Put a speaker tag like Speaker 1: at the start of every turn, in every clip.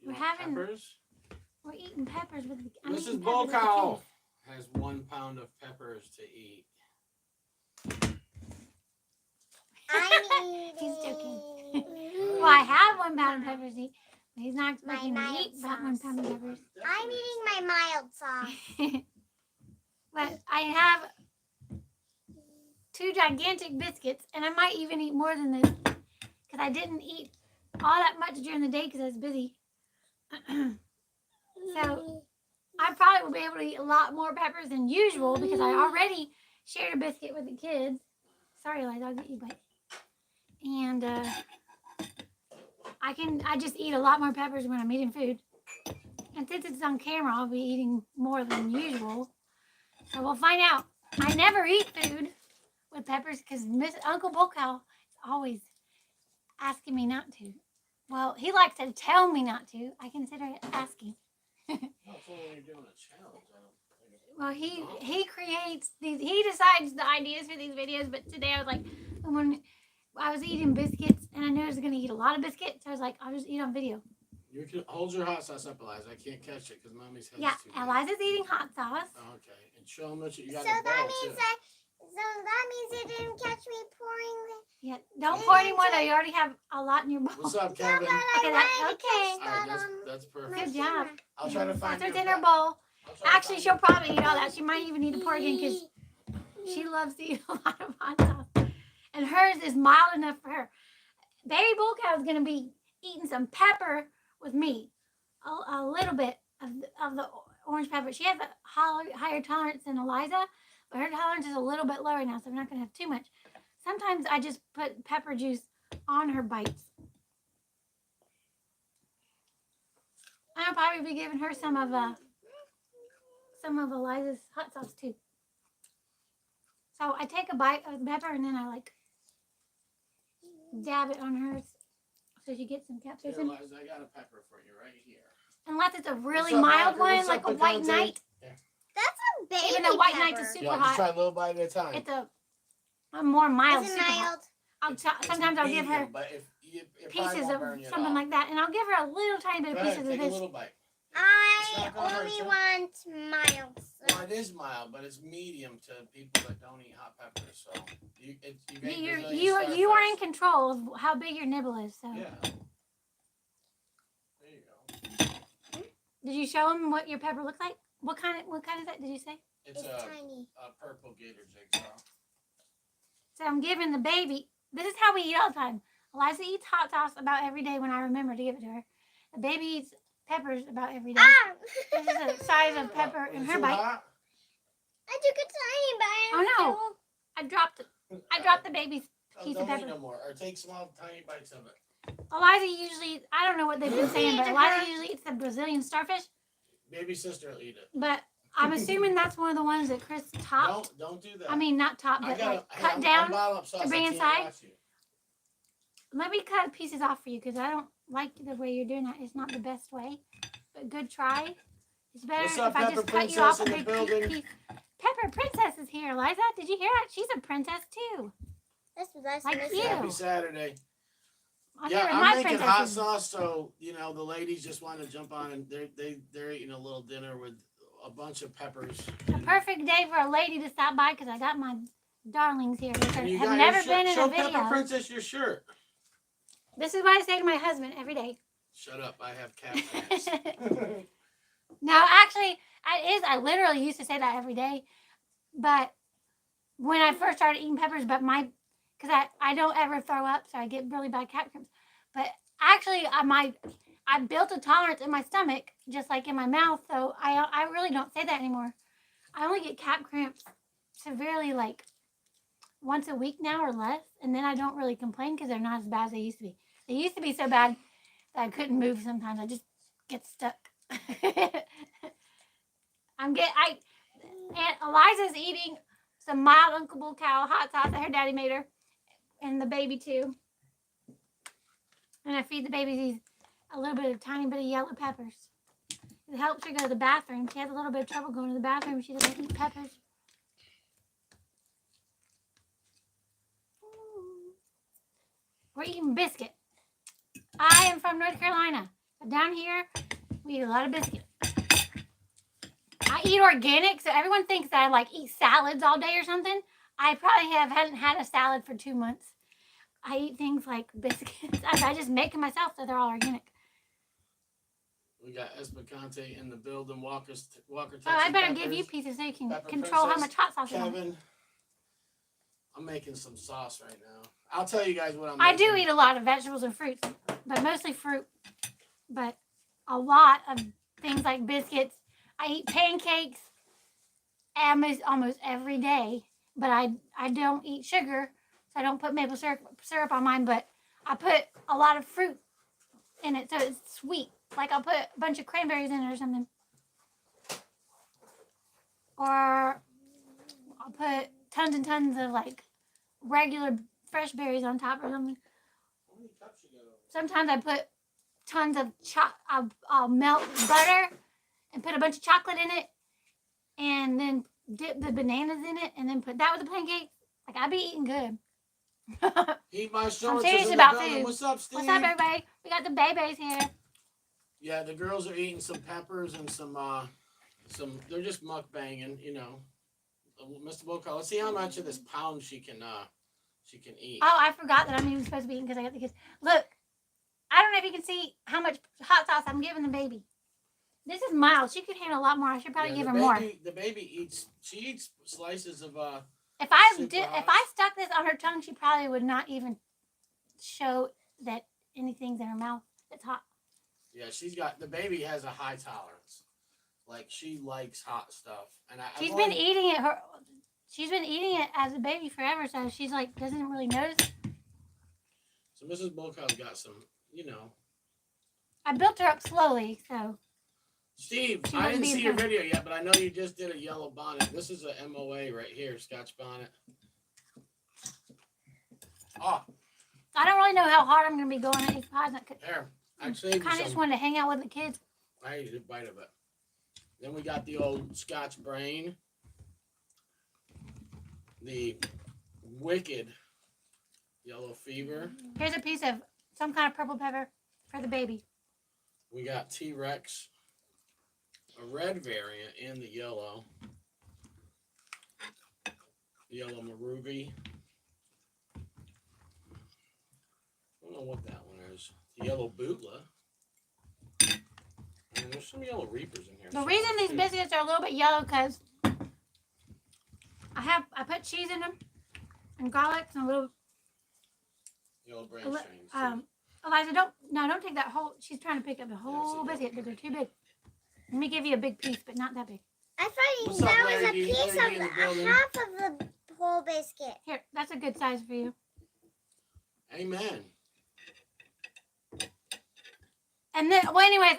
Speaker 1: We're having
Speaker 2: peppers.
Speaker 1: We're eating peppers with the.
Speaker 2: Mrs. BullCow has 1 pound of peppers to eat.
Speaker 1: He's joking. Well, I have 1 pound of peppers to eat. He's not expecting to eat about 1 pound of peppers.
Speaker 3: I'm eating my mild sauce.
Speaker 1: But I have 2 gigantic biscuits, and I might even eat more than this because I didn't eat all that much during the day because I was busy. So I probably will be able to eat a lot more peppers than usual because I already shared a biscuit with the kids. Sorry, Eliza, I'll get you a bite. And I just eat a lot more peppers when I'm eating food. And since it's on camera, I'll be eating more than usual. So we'll find out. I never eat food with peppers because Uncle BullCow is always asking me not to. Well, he likes to tell me not to. I consider it asking.
Speaker 2: That's only when you're doing a challenge.
Speaker 1: Well, he creates these. He decides the ideas for these videos. But today I was like, when I was eating biscuits and I knew I was going to eat a lot of biscuits, I was like, I'll just eat on video.
Speaker 2: You can hold your hot sauce up, Eliza. I can't catch it because Mommy's head's too big.
Speaker 1: Eliza's eating hot sauce.
Speaker 2: Okay, and show them what you got.
Speaker 3: So that means you didn't catch me pouring.
Speaker 1: Yeah, don't pour any more though. You already have a lot in your bowl.
Speaker 2: What's up, Kevin?
Speaker 1: Okay,
Speaker 2: That's perfect.
Speaker 1: Good job.
Speaker 2: I'll try to find
Speaker 1: It's in her bowl. Actually, she'll probably eat all that. She might even need to pour again because she loves to eat a lot of hot sauce. And hers is mild enough for her. Baby BullCow is going to be eating some pepper with me. A little bit of the orange pepper. She has a higher tolerance than Eliza, but her tolerance is a little bit lower now, so I'm not going to have too much. Sometimes I just put pepper juice on her bites. I'll probably be giving her some of Eliza's hot sauce too. So I take a bite of the pepper and then I like dab it on hers so she gets some capsaicin.
Speaker 2: Here, Eliza, I got a pepper for you right here.
Speaker 1: Unless it's a really mild one, like a white night.
Speaker 2: Yeah.
Speaker 3: That's a baby
Speaker 1: Even though white
Speaker 3: pepper.
Speaker 1: nights is super
Speaker 2: Yeah,
Speaker 1: hot.
Speaker 2: just try a little bite at a time.
Speaker 1: It's a more mild.
Speaker 3: Is it
Speaker 1: super
Speaker 3: mild?
Speaker 1: hot. Sometimes I'll give her
Speaker 2: but if
Speaker 1: pieces of something like that, and I'll give her a little tiny bit of pieces of
Speaker 2: take a
Speaker 1: this.
Speaker 2: little bite.
Speaker 3: I only want mild.
Speaker 2: Well, it is mild, but it's medium to people that don't eat hot peppers. So
Speaker 1: you are in control of how big your nibble is. So.
Speaker 2: Yeah. There you go.
Speaker 1: Did you show him what your pepper looked like? What kind is that? Did you say?
Speaker 2: It's
Speaker 3: tiny.
Speaker 2: A purple gator jigsaw.
Speaker 1: So I'm giving the baby. This is how we eat all the time. Eliza eats hot sauce about every day when I remember to give it to her. The baby eats peppers about every day. This is the size of pepper in her bite.
Speaker 2: Hot?
Speaker 3: I took a tiny bite.
Speaker 1: Oh no! I dropped the baby's piece of
Speaker 2: Don't eat
Speaker 1: pepper.
Speaker 2: no more, or take small, tiny bites of it.
Speaker 1: Eliza usually, I don't know what they've been saying, but Eliza usually eats the Brazilian starfish.
Speaker 2: Baby sister will eat it.
Speaker 1: But I'm assuming that's one of the ones that Chris topped.
Speaker 2: Don't do that.
Speaker 1: I mean, not topped, but like cut down to bring inside. Let me cut pieces off for you because I don't like the way you're doing that. It's not the best way, but good try. It's better
Speaker 2: What's up,
Speaker 1: if I
Speaker 2: Pepper
Speaker 1: just cut you off a
Speaker 2: Princess in
Speaker 1: big
Speaker 2: the building?
Speaker 1: piece. Pepper Princess is here, Eliza. Did you hear that? She's a princess too.
Speaker 3: That's
Speaker 1: Like you.
Speaker 2: Happy Saturday.
Speaker 1: I'm
Speaker 2: Yeah,
Speaker 1: here with
Speaker 2: I'm
Speaker 1: my
Speaker 2: making hot
Speaker 1: princesses.
Speaker 2: sauce, so the ladies just want to jump on, and they're eating a little dinner with a bunch of peppers.
Speaker 1: A perfect day for a lady to stop by because I got my darlings here which
Speaker 2: And you
Speaker 1: have
Speaker 2: got
Speaker 1: never
Speaker 2: your
Speaker 1: been in
Speaker 2: Show
Speaker 1: a video.
Speaker 2: Pepper Princess your shirt.
Speaker 1: This is what I say to my husband every day.
Speaker 2: Shut up! I have cat fans.
Speaker 1: No, actually, I literally used to say that every day, but when I first started eating peppers, because I don't ever throw up, so I get really bad cat cramps. But actually, I built a tolerance in my stomach, just like in my mouth, so I really don't say that anymore. I only get cat cramps severely like once a week now or less, and then I don't really complain because they're not as bad as they used to be. They used to be so bad that I couldn't move sometimes. I just get stuck. And Eliza's eating some mild Uncle BullCow hot sauce that her daddy made her, and the baby too. And I feed the baby a little bit of tiny bit of yellow peppers. It helps her go to the bathroom. She has a little bit of trouble going to the bathroom. She doesn't eat peppers. We're eating biscuit. I am from North Carolina. But down here, we eat a lot of biscuits. I eat organic, so everyone thinks that I like eat salads all day or something. I probably hadn't had a salad for 2 months. I eat things like biscuits. I just make them myself, so they're all organic.
Speaker 2: We got Espacante in the building. Walker, Texas
Speaker 1: I better
Speaker 2: Peppers.
Speaker 1: give you pieces so you can
Speaker 2: Pepper
Speaker 1: control how
Speaker 2: Princess,
Speaker 1: much hot sauce you want.
Speaker 2: Kevin. I'm making some sauce right now. I'll tell you guys what I'm
Speaker 1: I
Speaker 2: making.
Speaker 1: do eat a lot of vegetables and fruits, but mostly fruit. But a lot of things like biscuits. I eat pancakes almost every day, but I don't eat sugar, so I don't put maple syrup on mine, but I put a lot of fruit in it, so it's sweet. Like I'll put a bunch of cranberries in it or something. Or I'll put tons and tons of like regular fresh berries on top or something.
Speaker 2: How many cups you got over?
Speaker 1: Sometimes I put tons of I'll melt butter and put a bunch of chocolate in it, and then dip the bananas in it, and then put that with the pancakes. Like I be eating good.
Speaker 2: Eat my
Speaker 1: I'm
Speaker 2: shorts.
Speaker 1: serious
Speaker 2: in the
Speaker 1: about
Speaker 2: building.
Speaker 1: food.
Speaker 2: What's up, Steve?
Speaker 1: What's up, everybody? We got the babies here.
Speaker 2: Yeah, the girls are eating some peppers and some. They're just mukbanging, you know. Mr. BullCow's. Let's see how much of this pound she can eat.
Speaker 1: Oh, I forgot that I'm even supposed to be eating because I got the kids. Look, I don't know if you can see how much hot sauce I'm giving the baby. This is mild. She could handle a lot more. I should probably give her more.
Speaker 2: The baby eats. She eats slices of.
Speaker 1: If I
Speaker 2: super hot.
Speaker 1: if I stuck this on her tongue, she probably would not even show that anything's in her mouth that's hot.
Speaker 2: Yeah, the baby has a high tolerance. Like she likes hot stuff, and
Speaker 1: She's been eating it. She's been eating it as a baby forever, so she's like doesn't really notice.
Speaker 2: So Mrs. BullCow's got some, you know.
Speaker 1: I built her up slowly, so.
Speaker 2: Steve,
Speaker 1: She
Speaker 2: I
Speaker 1: wouldn't
Speaker 2: didn't
Speaker 1: be
Speaker 2: see your
Speaker 1: impressed.
Speaker 2: video yet, but I know you just did a yellow bonnet. This is a MOA right here, Scotch bonnet. Oh,
Speaker 1: I don't really know how hard I'm gonna be going at these pies.
Speaker 2: there. I
Speaker 1: I
Speaker 2: saved you
Speaker 1: kind of just
Speaker 2: some.
Speaker 1: wanted to hang out with the kids.
Speaker 2: I ate a bite of it. Then we got the old Scotch brain. The wicked yellow fever.
Speaker 1: Here's a piece of some kind of purple pepper for the baby.
Speaker 2: We got T-Rex, a red variant, and the yellow. Yellow Marubi. I don't know what that one is. The yellow Bootla. And there's some yellow Reapers in here.
Speaker 1: The reason these biscuits are a little bit yellow because I put cheese in them and garlic and a little.
Speaker 2: Yellow branch chains.
Speaker 1: Eliza, don't take that whole. She's trying to pick up the whole biscuit because they're too big. Let me give you a big piece, but not that big.
Speaker 3: I thought
Speaker 2: What's
Speaker 3: that
Speaker 2: up,
Speaker 3: was a
Speaker 2: Larry D?
Speaker 3: piece
Speaker 2: Larry D in the
Speaker 3: of
Speaker 2: building.
Speaker 3: half of the whole biscuit.
Speaker 1: Here, that's a good size for you.
Speaker 2: Amen.
Speaker 1: And then, well, anyways,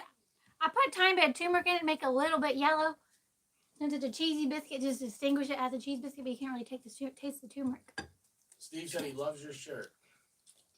Speaker 1: I put tiny bit of turmeric in it to make it a little bit yellow. Since it's a cheesy biscuit, just distinguish it as a cheese biscuit, but you can't really taste the turmeric.
Speaker 2: Steve said he loves your shirt.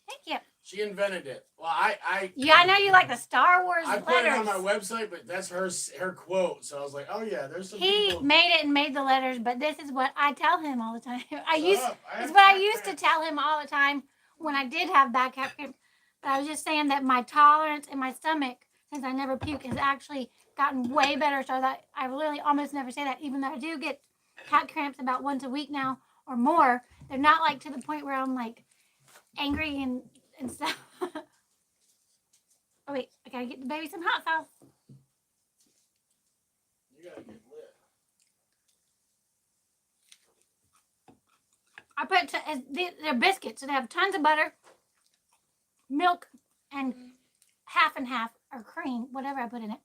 Speaker 1: Thank you.
Speaker 2: She invented it. Well, I
Speaker 1: I know you like the Star Wars
Speaker 2: I put it on
Speaker 1: letters.
Speaker 2: my website, but that's her quote. So I was like, oh yeah, there's some
Speaker 1: He
Speaker 2: people.
Speaker 1: made it and made the letters, but this is what I tell him all the time.
Speaker 2: Shut
Speaker 1: It's
Speaker 2: up. I have
Speaker 1: what I
Speaker 2: back
Speaker 1: used to
Speaker 2: cramps.
Speaker 1: tell him all the time when I did have back cramp. But I was just saying that my tolerance in my stomach, since I never puke, has actually gotten way better. So that I really almost never say that, even though I do get cat cramps about once a week now or more. They're not like to the point where I'm like angry and stuff. Oh wait, I gotta get the baby some hot sauce.
Speaker 2: You gotta get lit.
Speaker 1: I put they're biscuits, so they have tons of butter, milk, and half and half or cream, whatever I put in it.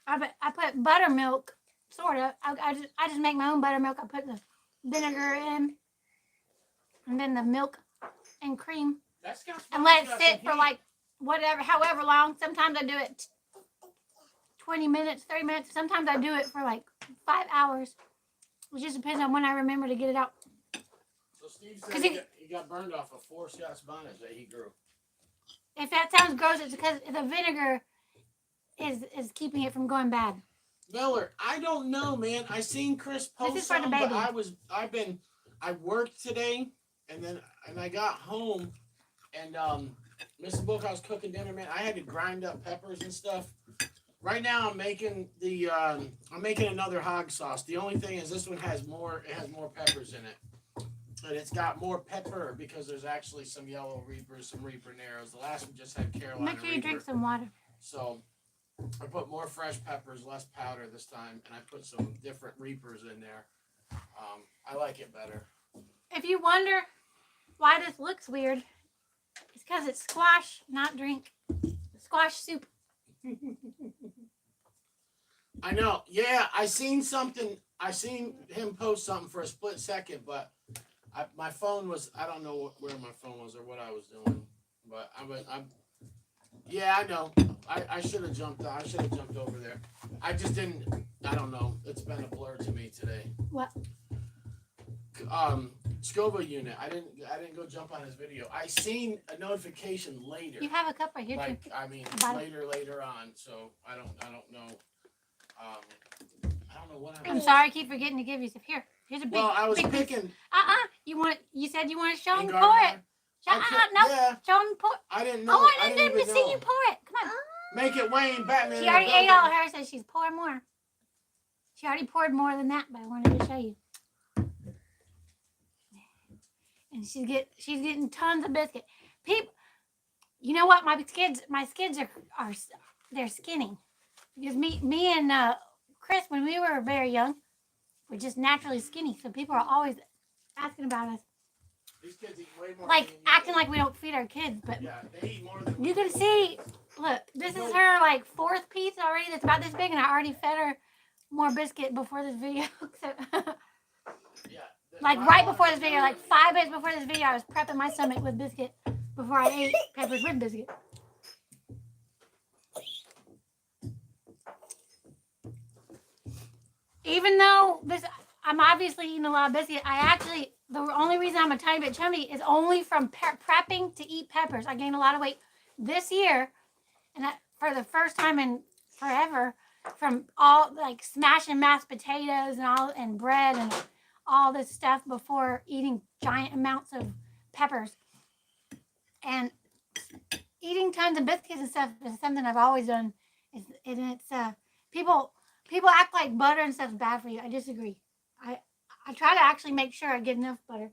Speaker 1: I put buttermilk, sort of. I just make my own buttermilk. I put the vinegar in, and then the milk and cream,
Speaker 2: That's got
Speaker 1: and let it
Speaker 2: got
Speaker 1: sit
Speaker 2: some
Speaker 1: for
Speaker 2: heat.
Speaker 1: like however long. Sometimes I do it 20 minutes, 30 minutes. Sometimes I do it for like 5 hours. It just depends on when I remember to get it out.
Speaker 2: So Steve
Speaker 1: 'Cause
Speaker 2: said he got burned off of 4 Scotch bonnets that he grew.
Speaker 1: If that sounds gross, it's because the vinegar is keeping it from going bad.
Speaker 2: Miller, I don't know, man. I seen Chris post
Speaker 1: This is for the
Speaker 2: something, but
Speaker 1: baby.
Speaker 2: I worked today, and I got home, and Mr. BullCow's cooking dinner, man. I had to grind up peppers and stuff. Right now, I'm making another hog sauce. The only thing is this one has more. It has more peppers in it, and it's got more pepper because there's actually some yellow reapers, some reaper narrows. The last one just had Carolina
Speaker 1: Make sure you
Speaker 2: reaper.
Speaker 1: drink some water.
Speaker 2: So I put more fresh peppers, less powder this time, and I put some different reapers in there. I like it better.
Speaker 1: If you wonder why this looks weird, it's because it's squash, not drink. Squash soup.
Speaker 2: I know. Yeah, I seen something. I seen him post something for a split second, but my phone was. I don't know where my phone was or what I was doing, but I'm. Yeah, I know. I should have jumped. I should have jumped over there. I just didn't. I don't know. It's been a blur to me today.
Speaker 1: What?
Speaker 2: Scoba unit. I didn't go jump on his video. I seen a notification later.
Speaker 1: You have a cup right here too.
Speaker 2: Like I mean later on. So I don't know. I don't know what
Speaker 1: I'm sorry, I keep forgetting to give you some. Here's a big.
Speaker 2: Well, I was
Speaker 1: big piece.
Speaker 2: picking.
Speaker 1: You said you want to show him
Speaker 2: in
Speaker 1: pour
Speaker 2: garden
Speaker 1: it. No.
Speaker 2: Yeah,
Speaker 1: Show him pour.
Speaker 2: I didn't
Speaker 1: I
Speaker 2: know.
Speaker 1: wanted them to
Speaker 2: even
Speaker 1: see
Speaker 2: know.
Speaker 1: you pour it. Come on.
Speaker 2: Make it Wayne Batman.
Speaker 1: She already ate all hers, so she's pouring more. She already poured more than that, but I wanted to show you. And she's getting tons of biscuit. People, you know what? My skids are they're skinny because me and Chris, when we were very young, were just naturally skinny. So people are always asking about us,
Speaker 2: These kids eat way more.
Speaker 1: like
Speaker 2: than you
Speaker 1: acting
Speaker 2: do.
Speaker 1: like we don't feed our kids. But
Speaker 2: Yeah, they eat more than.
Speaker 1: you can see. Look, this is her like fourth piece already. That's about this big, and I already fed her more biscuit before this video. So,
Speaker 2: Yeah.
Speaker 1: like right before this video, like 5 minutes before this video, I was prepping my stomach with biscuit before I ate peppers with biscuit. Even though I'm obviously eating a lot of biscuit, the only reason I'm a tiny bit chubby is only from prepping to eat peppers. I gained a lot of weight this year, and for the first time in forever, from all like smashing mashed potatoes and bread and all this stuff before eating giant amounts of peppers. And eating tons of biscuits and stuff is something I've always done. People act like butter and stuff is bad for you. I disagree. I try to actually make sure I get enough butter.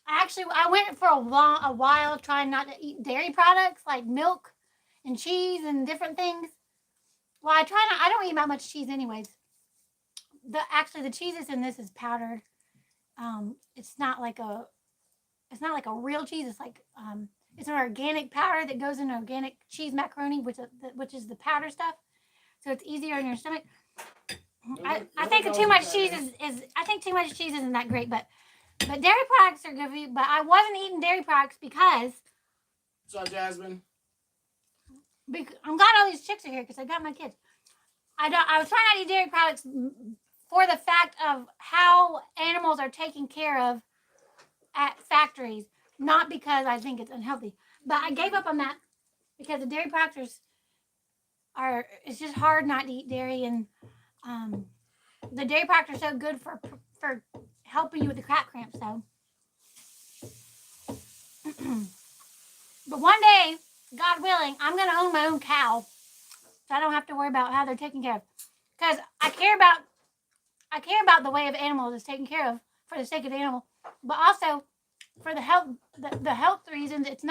Speaker 1: I went for a while trying not to eat dairy products like milk and cheese and different things. Well, I don't eat that much cheese anyways. The cheese in this is powdered. It's not like a real cheese. It's like it's an organic powder that goes in organic cheese macaroni, which is the powder stuff. So it's easier on your stomach. I think too much cheese isn't that great, but dairy products are good for you. But I wasn't eating dairy products because
Speaker 2: What's up, Jasmine?
Speaker 1: I'm glad all these chicks are here because I got my kids. I was trying not to eat dairy products for the fact of how animals are taken care of at factories, not because I think it's unhealthy. But I gave up on that because the dairy products it's just hard not to eat dairy, and the dairy products are so good for helping you with the crap cramps. So, but one day, God willing, I'm gonna own my own cow, so I don't have to worry about how they're taken care of. Because I care about the way of animals is taken care of for the sake of the animal, but also for the health reasons. It's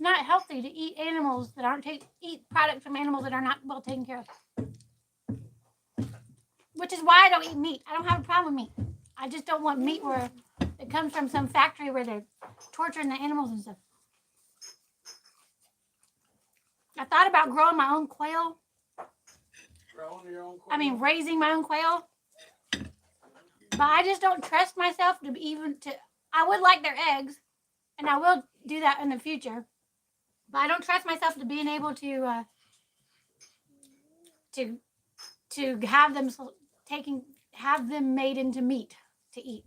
Speaker 1: not healthy to eat animals that aren't eat products from animals that are not well taken care of. Which is why I don't eat meat. I don't have a problem with meat. I just don't want meat where it comes from some factory where they're torturing the animals and stuff. I thought about growing my own quail.
Speaker 2: Growing your own quail?
Speaker 1: I mean, raising my own quail. But I just don't trust myself I would like their eggs, and I will do that in the future. But I don't trust myself to being able to have them made into meat to eat.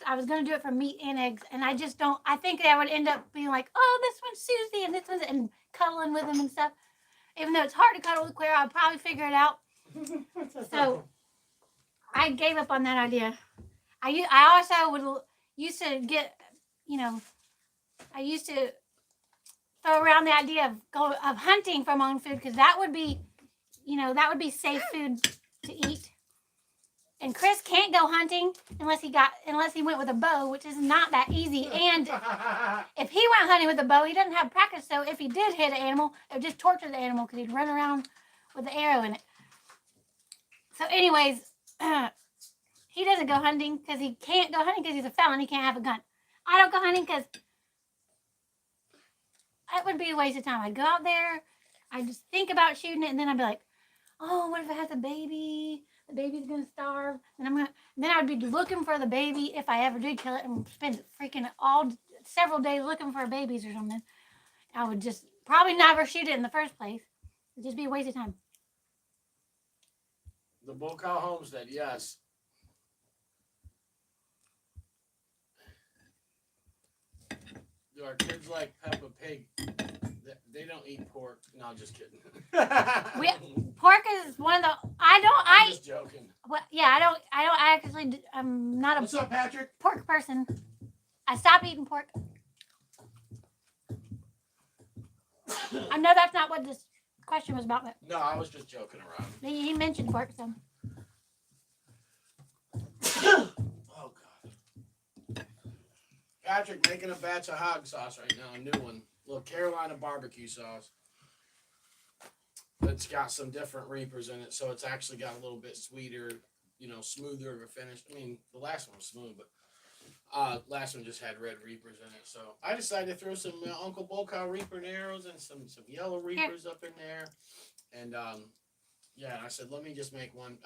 Speaker 1: I was going to do it for meat and eggs, and I just don't. I think I would end up being like, oh, this one's Susie, and this one's, and cuddling with them and stuff. Even though it's hard to cuddle with quail, I'll probably figure it out. So I gave up on that idea. I also used to get, I used to throw around the idea of hunting for my own food because that would be, that would be safe food to eat. And Chris can't go hunting unless he went with a bow, which is not that easy. And if he went hunting with a bow, he doesn't have practice. So if he did hit an animal, it would just torture the animal because he'd run around with the arrow in it. So, anyways, he doesn't go hunting because he can't go hunting because he's a felon. He can't have a gun. I don't go hunting because it would be a waste of time. I'd go out there, I'd just think about shooting it, and then I'd be like, oh, what if it has a baby? The baby's gonna starve, and then I'd be looking for the baby if I ever did kill it, and spend freaking several days looking for babies or something. I would just probably never shoot it in the first place. It'd just be a waste of time.
Speaker 2: The BullCow homestead, yes. Do our kids like Peppa Pig? They don't eat pork. No, just kidding.
Speaker 1: Pork is one of the.
Speaker 2: I'm just joking.
Speaker 1: Well, yeah, I'm not a
Speaker 2: What's up, Patrick?
Speaker 1: pork person. I stopped eating pork. I know that's not what this question was about, but
Speaker 2: No, I was just joking around.
Speaker 1: he mentioned pork, so.
Speaker 2: Oh, God. Patrick making a batch of hog sauce right now, a new one. Little Carolina barbecue sauce. It's got some different reapers in it, so it's actually got a little bit sweeter, smoother of a finish. I mean, the last one was smooth, but last one just had red reapers in it. So I decided to throw some Uncle BullCow reaper arrows and some yellow reapers up in there. And yeah, I said, let me just make one.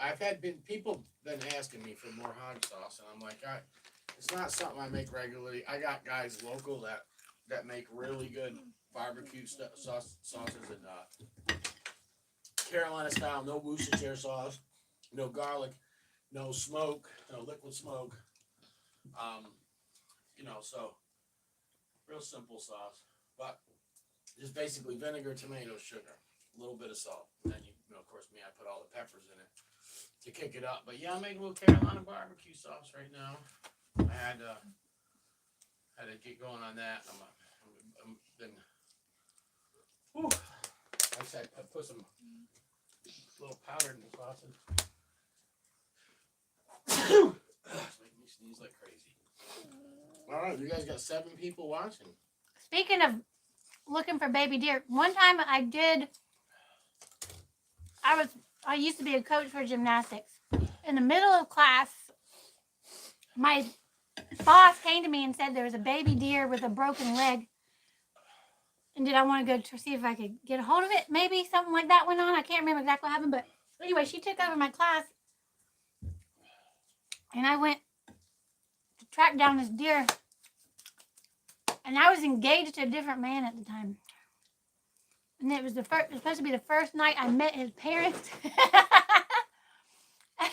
Speaker 2: People been asking me for more hog sauce, and I'm like, it's not something I make regularly. I got guys local that make really good barbecue sauces and Carolina style, no Worcestershire sauce, no garlic, no smoke, no liquid smoke. So real simple sauce, but just basically vinegar, tomato, sugar, a little bit of salt. And then of course, I put all the peppers in it to kick it up. But yeah, I'm making a little Carolina barbecue sauce right now. I had to get going on that. I'm been. Whew. I said I put some little powder in the sauce. It's making me sneeze like crazy. All right, you guys got 7 people watching.
Speaker 1: Speaking of looking for baby deer, one time I used to be a coach for gymnastics. In the middle of class, my boss came to me and said there was a baby deer with a broken leg. And did I want to go to see if I could get a hold of it? Maybe something like that went on. I can't remember exactly what happened. But anyway, she took over my class. And I went to track down this deer. And I was engaged to a different man at the time. And it was supposed to be the first night I met his parents. I was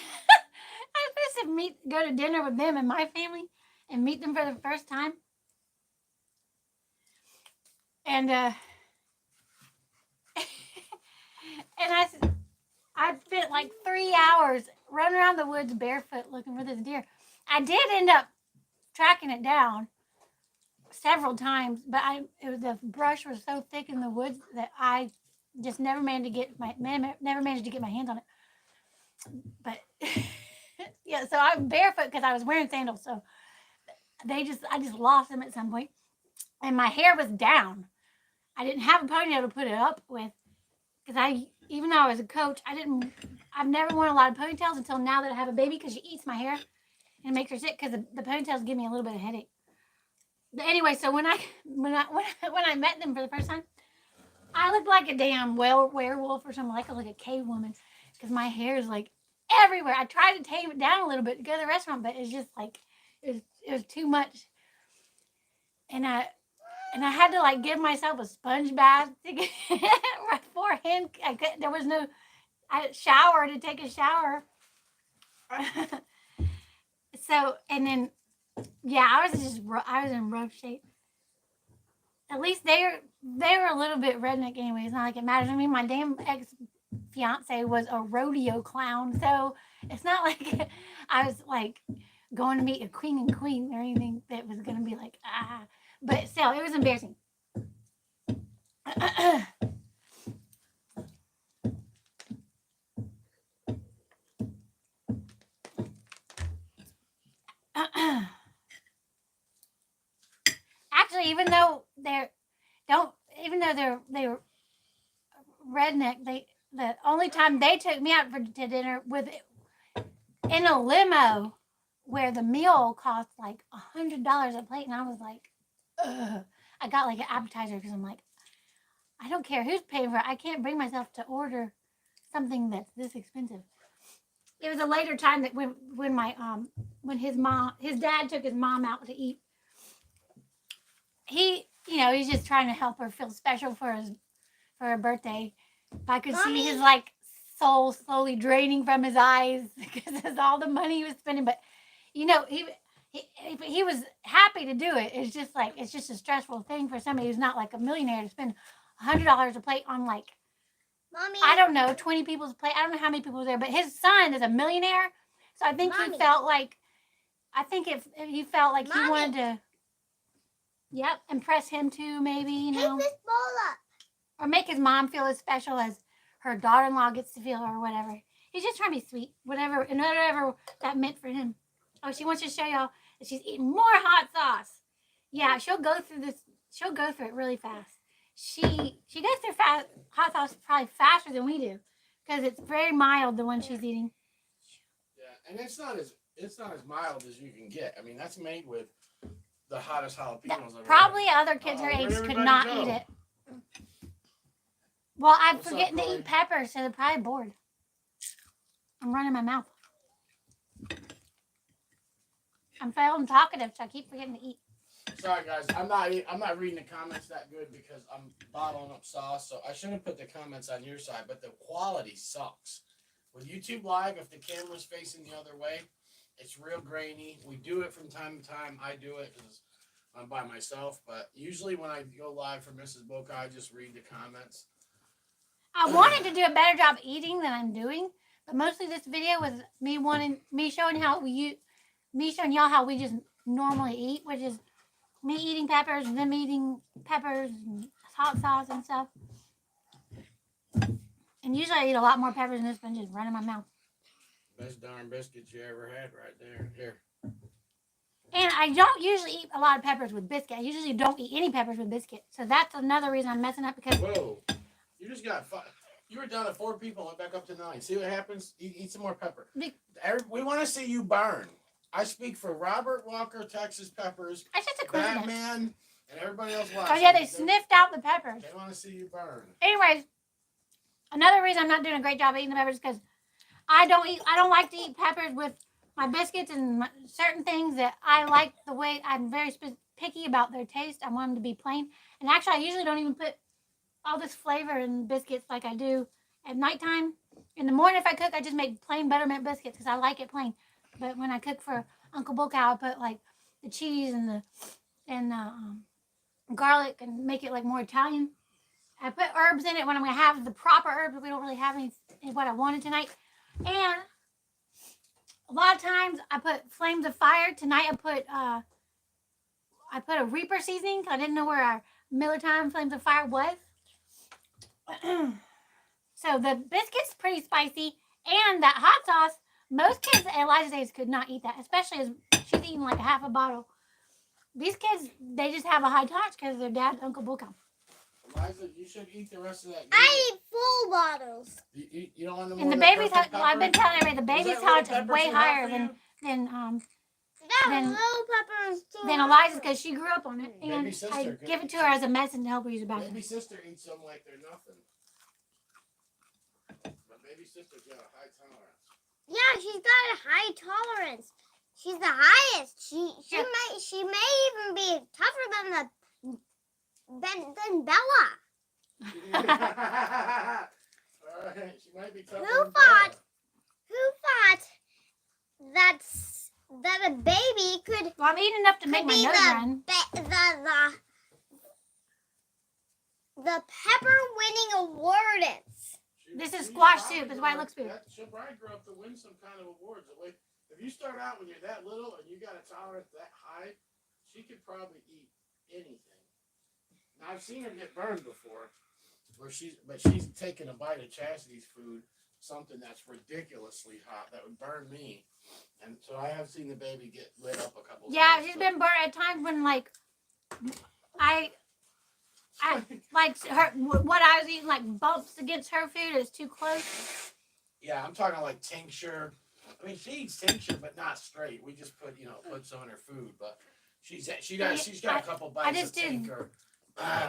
Speaker 1: supposed to go to dinner with them and my family and meet them for the first time. And and I spent like 3 hours running around the woods barefoot looking for this deer. I did end up tracking it down several times, but the brush was so thick in the woods that I just never managed to get my hands on it. But yeah, so I'm barefoot because I was wearing sandals. So I just lost them at some point, and my hair was down. I didn't have a ponytail to put it up with because even though I was a coach, I've never worn a lot of ponytails until now that I have a baby because she eats my hair and makes her sick because the ponytails give me a little bit of headache. But anyway, so when I met them for the first time, I looked like a damn werewolf or something, like a cave woman because my hair is like everywhere. I tried to tame it down a little bit to go to the restaurant, but it's just like it was too much. And I had to like give myself a sponge bath to get beforehand. There was no shower to take a shower. So, and then, yeah, I was in rough shape. At least they were a little bit redneck anyway. It's not like it matters. I mean, my damn ex-fiance was a rodeo clown, so it's not like I was like going to meet a king and queen or anything that was going to be like, But still, it was embarrassing. Actually, even though they're redneck, the only time they took me out to dinner with in a limo where the meal cost like $100 a plate, and I was like, ugh. I got like an appetizer because I'm like, I don't care who's paying for it. I can't bring myself to order something that's this expensive. It was a later time that when my when his dad took his mom out to eat. He's just trying to help her feel special for her birthday. I could see his like soul slowly draining from his eyes because of all the money he was spending. But he was happy to do it. It's just a stressful thing for somebody who's not like a millionaire to spend $100 a plate on like
Speaker 3: Mommy.
Speaker 1: I don't know 20 people's plate. I don't know how many people were there, but his son is a millionaire, so I think
Speaker 3: Mommy.
Speaker 1: he felt like if he felt like he wanted to. Yep, impress him too, maybe,
Speaker 3: Pick this bowl up.
Speaker 1: or make his mom feel as special as her daughter-in-law gets to feel, or whatever. He's just trying to be sweet, whatever that meant for him. Oh, she wants to show y'all that she's eating more hot sauce. Yeah, she'll go through this. She'll go through it really fast. She goes through hot sauce probably faster than we do because it's very mild. The one she's eating.
Speaker 2: Yeah, and it's not as mild as you can get. I mean, that's made with the hottest jalapenos ever.
Speaker 1: Probably other kids her age could not eat it. Well, I'm forgetting to eat peppers, so they're probably bored. I'm running my mouth. I'm feeling talkative, so I keep forgetting to eat.
Speaker 2: Sorry guys, I'm not reading the comments that good because I'm bottling up sauce. So I should have put the comments on your side, but the quality sucks. With YouTube Live, if the camera's facing the other way, it's real grainy. We do it from time to time. I do it because I'm by myself, but usually when I go live for Mrs. Boca, I just read the comments.
Speaker 1: I wanted to do a better job eating than I'm doing, but mostly this video was me showing y'all how we just normally eat, which is me eating peppers, them eating peppers and hot sauce and stuff. And usually I eat a lot more peppers than this one, just running my mouth.
Speaker 2: Best darn biscuits you ever had right there. Here.
Speaker 1: And I don't usually eat a lot of peppers with biscuit. I usually don't eat any peppers with biscuit. So that's another reason I'm messing up because...
Speaker 2: Whoa. You just got 5. You were down to 4 people and went back up to 9. See what happens? Eat some more pepper. We want to see you burn. I speak for Robert Walker, Texas Peppers,
Speaker 1: That's just a coincidence.
Speaker 2: Batman, and everybody else watching.
Speaker 1: Oh yeah, they sniffed out the peppers.
Speaker 2: They want to see you burn.
Speaker 1: Anyways, another reason I'm not doing a great job eating the peppers is because I don't like to eat peppers with my biscuits and certain things that I like the way I'm very picky about their taste. I want them to be plain. And actually, I usually don't even put all this flavor in biscuits like I do at nighttime. In the morning, if I cook, I just make plain buttermilk biscuits because I like it plain. But when I cook for Uncle BullCow, I put like the cheese and the garlic and make it like more Italian. I put herbs in it when I'm gonna have the proper herbs. We don't really have any what I wanted tonight. And a lot of times I put flames of fire. Tonight I put a Reaper seasoning. I didn't know where our Miller Time flames of fire was. So the biscuit's pretty spicy, and that hot sauce. Most kids at Elijah's age could not eat that, especially as she's eating like a half a bottle. These kids, they just have a high tolerance because of their dad, Uncle BullCow.
Speaker 2: Eliza, you should eat the rest of that.
Speaker 3: I eat full bottles.
Speaker 2: You don't want to.
Speaker 1: And the baby's hot. Well, I've been telling everybody the baby's hot is way higher than Eliza's because she grew up on it, and I give it to her as a medicine to help her use a bathroom.
Speaker 2: Baby sister eats them like they're nothing. My baby sister's got a high tolerance.
Speaker 3: Yeah, she's got a high tolerance. She's the highest. She may even be tougher than Bella.
Speaker 2: All right, she might be tougher.
Speaker 3: Who thought that a baby could?
Speaker 1: Well, I'm eating enough to make my nose run.
Speaker 3: The pepper winning awardist.
Speaker 1: This is squash soup, is why it looks weird.
Speaker 2: She'll probably grow up to win some kind of awards. If you start out when you're that little and you got a tolerance that high, she could probably eat anything. I've seen her get burned before, but she's taken a bite of Chastity's food, something that's ridiculously hot that would burn me, and so I have seen the baby get lit up a couple
Speaker 1: Yeah,
Speaker 2: times.
Speaker 1: she's been burnt at times when like I like what I was eating like bumps against her food is too close.
Speaker 2: Yeah, I'm talking like tincture. I mean, she eats tincture, but not straight. We just put some in her food, but she's got a couple bites of tincture,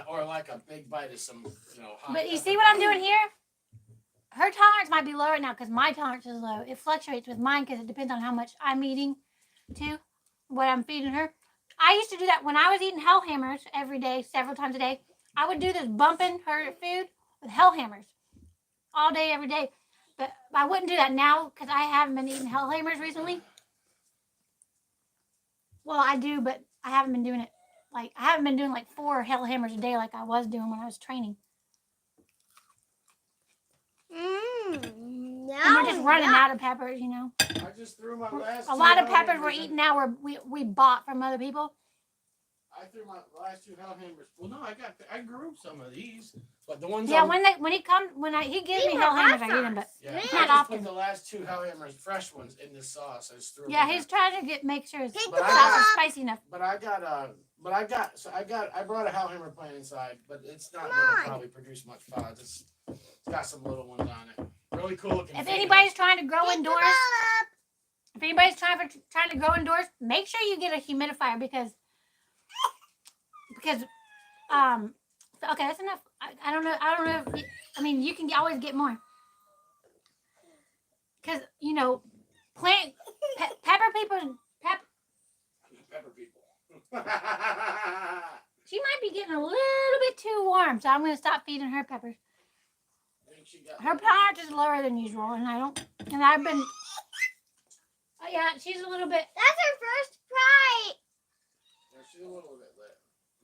Speaker 2: or like a big bite of some hot.
Speaker 1: But you see what I'm doing here? Her tolerance might be low right now because my tolerance is low. It fluctuates with mine because it depends on how much I'm eating, too, what I'm feeding her. I used to do that when I was eating hell hammers every day, several times a day. I would do this bumping her food with hell hammers all day, every day. But I wouldn't do that now because I haven't been eating hell hammers recently. Well, I do, but I haven't been doing it. Like, I haven't been doing like 4 hell hammers a day like I was doing when I was training.
Speaker 3: No,
Speaker 1: And we're just running out of peppers,
Speaker 2: I just threw my last.
Speaker 1: A lot of peppers we're eating now we bought from other people.
Speaker 2: I threw my last 2 hell hammers. Well, no, I grew some of these, but the ones.
Speaker 1: Yeah, when he gives me hell hammers, I eat them, but
Speaker 2: yeah,
Speaker 1: not
Speaker 2: I just
Speaker 1: often.
Speaker 2: put the last 2 hell hammers, fresh ones, in this sauce. I just threw them.
Speaker 1: Yeah,
Speaker 2: in
Speaker 1: he's
Speaker 2: there.
Speaker 1: trying to make sure his
Speaker 3: Pick
Speaker 1: sauce
Speaker 3: them
Speaker 1: is
Speaker 3: up.
Speaker 1: spicy enough.
Speaker 2: But I brought a hell hammer plant inside, but it's not
Speaker 3: Come
Speaker 2: going
Speaker 3: on.
Speaker 2: to probably produce much pods. It's got some little ones on it. Really cool looking.
Speaker 1: If
Speaker 2: video.
Speaker 1: anybody's trying to grow
Speaker 3: Pick them
Speaker 1: indoors,
Speaker 3: up.
Speaker 1: if anybody's trying to grow indoors, make sure you get a humidifier because okay, that's enough. I don't know if you can always get more because pepper people.
Speaker 2: Pepper people.
Speaker 1: She might be getting a little bit too warm, so I'm going to stop feeding her peppers. Her tolerance is lower than usual, and I've been. Oh yeah, she's a little bit.
Speaker 3: That's her first bite.
Speaker 2: Yeah, she's a little bit lit.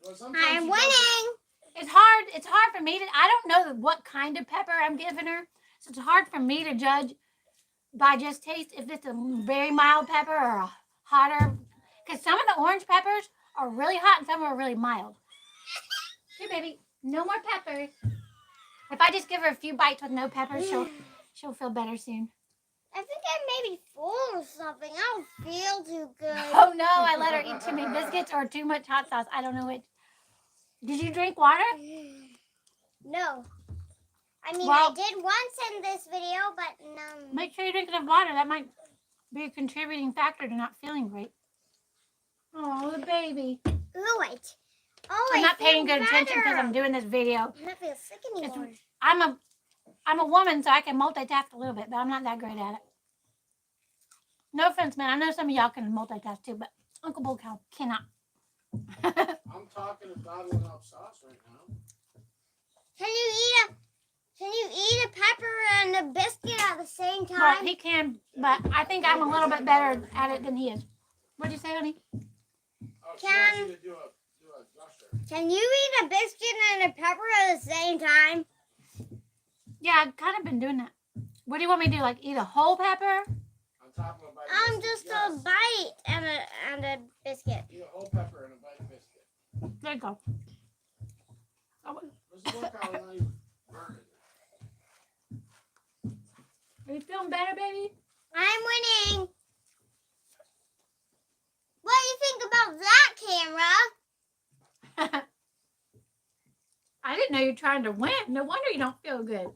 Speaker 2: Well,
Speaker 3: I'm winning.
Speaker 1: It's hard for me to. I don't know what kind of pepper I'm giving her, so it's hard for me to judge by just taste if it's a very mild pepper or a hotter. Because some of the orange peppers are really hot and some are really mild. Here, baby, no more peppers. If I just give her a few bites with no peppers, she'll feel better soon.
Speaker 3: I think I may be full or something. I don't feel too good.
Speaker 1: Oh no, I let her eat too many biscuits or too much hot sauce. I don't know which. Did you drink water?
Speaker 3: No. I mean,
Speaker 1: Well,
Speaker 3: I did once in this video, but no.
Speaker 1: Make sure you drink enough water. That might be a contributing factor to not feeling great. Oh, the baby.
Speaker 3: Oh, wait. Oh,
Speaker 1: I'm
Speaker 3: I
Speaker 1: not paying
Speaker 3: feel
Speaker 1: good attention because
Speaker 3: better.
Speaker 1: I'm doing this video.
Speaker 3: I don't feel sick anymore.
Speaker 1: I'm a woman, so I can multitask a little bit, but I'm not that great at it. No offense, man. I know some of y'all can multitask too, but Uncle BullCow cannot.
Speaker 2: I'm talking and bottling up sauce right now.
Speaker 3: Can you eat a pepper and a biscuit at the same time?
Speaker 1: Well, he can, but I think I'm a little bit better at it than he is. What'd you say, honey?
Speaker 2: Oh, she wants you to do a gusher.
Speaker 3: Can you eat a biscuit and a pepper at the same time?
Speaker 1: Yeah, I've kind of been doing that. What do you want me to do? Like eat a whole pepper?
Speaker 2: On top of a bite of biscuit.
Speaker 3: Just
Speaker 2: Yes.
Speaker 3: a bite and a biscuit.
Speaker 2: Eat a whole pepper and a bite of biscuit.
Speaker 1: There you go. Oh,
Speaker 2: This is what not even burning.
Speaker 1: are you feeling better, baby?
Speaker 3: I'm winning. What do you think about that camera?
Speaker 1: I didn't know you were trying to win. No wonder you don't feel good.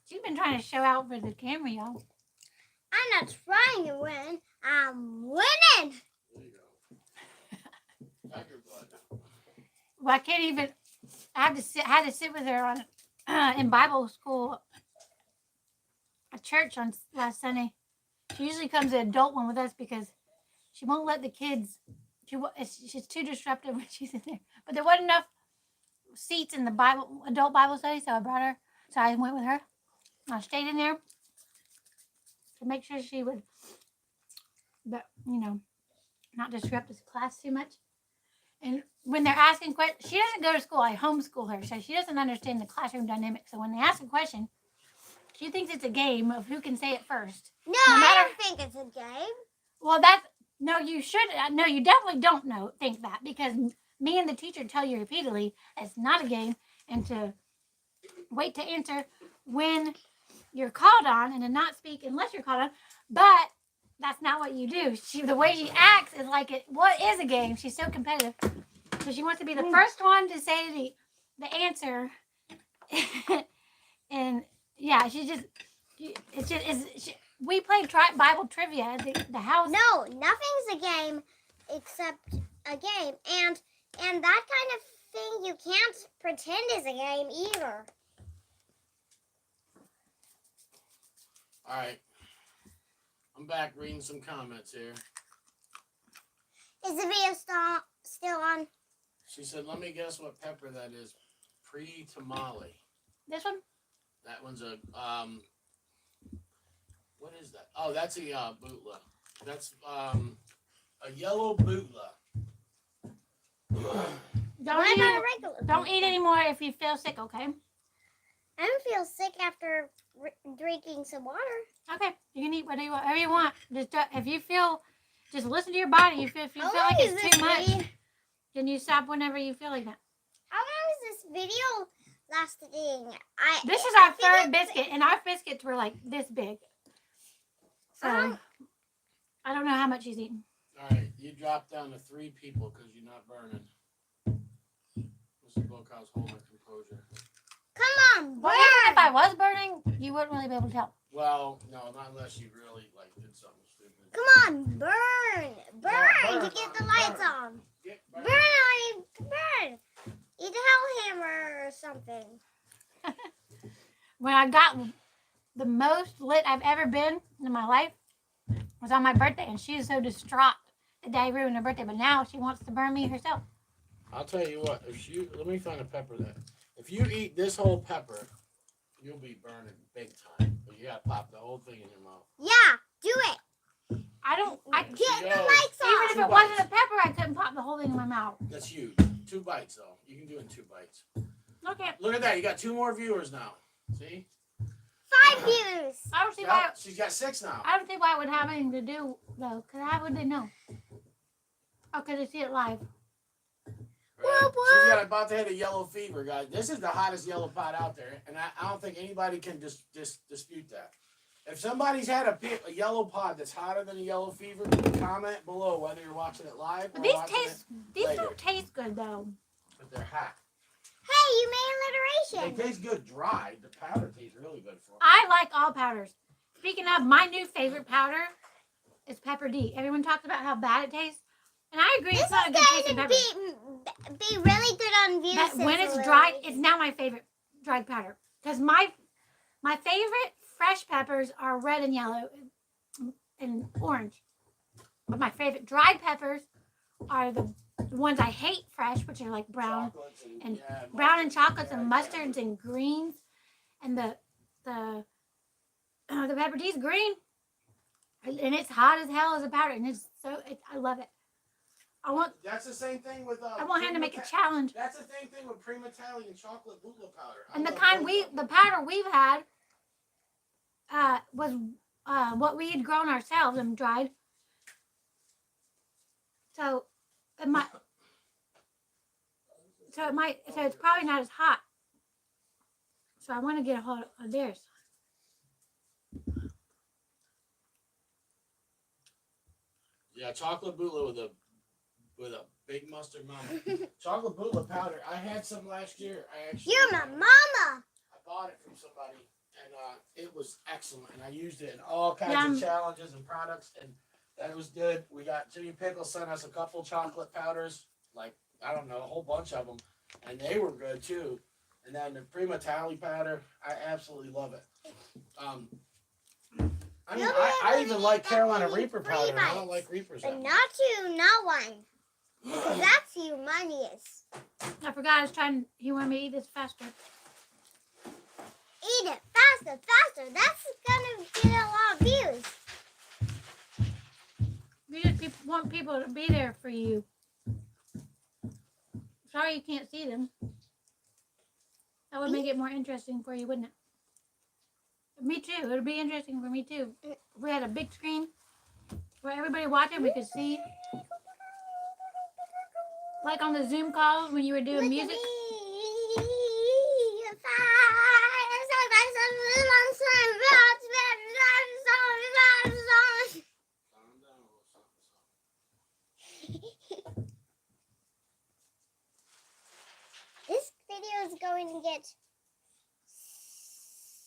Speaker 1: She's been trying to show out for the camera, y'all.
Speaker 3: I'm not trying to win. I'm winning.
Speaker 2: There you go. Tiger blood.
Speaker 1: Well, I can't even. I had to sit with her on in Bible school at church on last Sunday. She usually comes to the adult one with us because she won't let the kids. She's too disruptive when she's in there. But there wasn't enough seats in the adult Bible study, so I brought her. So I went with her. I stayed in there to make sure she would, but not disrupt this class too much. And when they're asking questions, she doesn't go to school. I homeschool her, so she doesn't understand the classroom dynamic. So when they ask a question, she thinks it's a game of who can say it first.
Speaker 3: No,
Speaker 1: No
Speaker 3: I
Speaker 1: matter-
Speaker 3: don't think it's a game.
Speaker 1: Well, you should. No, you definitely don't think that because me and the teacher tell you repeatedly it's not a game and to wait to answer when you're called on and to not speak unless you're called on. But that's not what you do. The way she acts is like what is a game? She's so competitive. So she wants to be the first one to say the answer. And yeah, we played Bible trivia at the house.
Speaker 3: No, nothing's a game except a game. And that kind of thing you can't pretend is a game either.
Speaker 2: All right. I'm back reading some comments here.
Speaker 3: Is the video still on?
Speaker 2: She said, let me guess what pepper that is. Pre-tamale.
Speaker 1: This one?
Speaker 2: That one's a, what is that? Oh, that's a bootla. That's a yellow bootla.
Speaker 1: Don't eat anymore if you feel sick, okay?
Speaker 3: I don't feel sick after drinking some water.
Speaker 1: Okay, you can eat whatever you want. Just if you feel, just listen to your body. If you feel like it's too much, then you stop whenever you feel like that.
Speaker 3: How long is this video lasting?
Speaker 1: This is our third biscuit, and our biscuits were like this big. So I don't know how much she's eating.
Speaker 2: All right, you dropped down to 3 people because you're not burning. Mr. BullCow's holding her composure.
Speaker 3: Come on,
Speaker 1: Well,
Speaker 3: burn!
Speaker 1: even if I was burning, you wouldn't really be able to tell.
Speaker 2: Well, no, not unless you really did something stupid.
Speaker 3: Come on, burn! Burn to get the lights on.
Speaker 2: Burn.
Speaker 3: Burn! Eat a hellhammer or something.
Speaker 1: When I got the most lit I've ever been in my life was on my birthday, and she was so distraught the day I ruined her birthday. But now she wants to burn me herself.
Speaker 2: I'll tell you what. Let me find a pepper then. If you eat this whole pepper, you'll be burning big time. But you gotta pop the whole thing in your mouth.
Speaker 3: Yeah, do it.
Speaker 2: Get
Speaker 3: the lights on.
Speaker 1: Even if it wasn't a pepper, I couldn't pop the whole thing in my mouth.
Speaker 2: That's huge. 2 bites though. You can do it in 2 bites.
Speaker 1: Okay.
Speaker 2: Look at that. You got 2 more viewers now. See?
Speaker 3: 5 views.
Speaker 1: I don't see why.
Speaker 2: She's got 6 now.
Speaker 1: I don't see why it would have anything to do though. Cause how would they know? Oh, cause they see it live.
Speaker 2: Right. She's about to hit a yellow fever, guys. This is the hottest yellow pot out there, and I don't think anybody can dispute that. If somebody's had a yellow pod that's hotter than a yellow fever, comment below whether you're watching it live or
Speaker 1: These
Speaker 2: watching
Speaker 1: these
Speaker 2: later.
Speaker 1: don't taste good though.
Speaker 2: But they're hot.
Speaker 3: Hey, you made
Speaker 2: They
Speaker 3: alliteration.
Speaker 2: taste good dry. The powder tastes really good for them.
Speaker 1: I like all powders. Speaking of, my new favorite powder is Pepper D. Everyone talks about how bad it tastes, and I agree.
Speaker 3: This
Speaker 1: It's not a
Speaker 3: is
Speaker 1: good tasting
Speaker 3: going
Speaker 1: pepper.
Speaker 3: to be really good on views.
Speaker 1: But when it's dried, it's now my favorite dried powder. Because my favorite fresh peppers are red and yellow and orange. But my favorite dried peppers are the ones I hate fresh, which are like brown and brown and chocolates and mustards and greens. And the Pepper D's green. And it's hot as hell as a powder. And I love it.
Speaker 2: That's the same thing with.
Speaker 1: I want him to make a challenge.
Speaker 2: That's the same thing with Prima Italian chocolate bootla powder.
Speaker 1: And the powder we've had was what we had grown ourselves and dried. So it's probably not as hot. So I want to get a hold of theirs.
Speaker 2: Yeah, chocolate bootla with a big mustard mama. Chocolate bootla powder. I had some last year.
Speaker 3: You're my mama.
Speaker 2: I bought it from somebody, and it was excellent. And I used it in all kinds of challenges and products, and that was good. We got Jimmy Pickle sent us a couple chocolate powders, like I don't know, a whole bunch of them, and they were good too. And then the Prima Italian powder, I absolutely love it. I mean, I even like Carolina Reaper powder. And I don't like Reapers.
Speaker 3: But not one. Because that's humongous.
Speaker 1: I forgot he wanted me to eat this faster.
Speaker 3: Eat it faster. That's gonna get a lot of views.
Speaker 1: We just want people to be there for you. Sorry you can't see them. That would make it more interesting for you, wouldn't it? Me too. It would be interesting for me too. If we had a big screen where everybody watching, we could see. like on the Zoom calls when you were doing
Speaker 3: Look
Speaker 1: music.
Speaker 3: at me.
Speaker 2: Calm down, little something,
Speaker 3: This video is going to get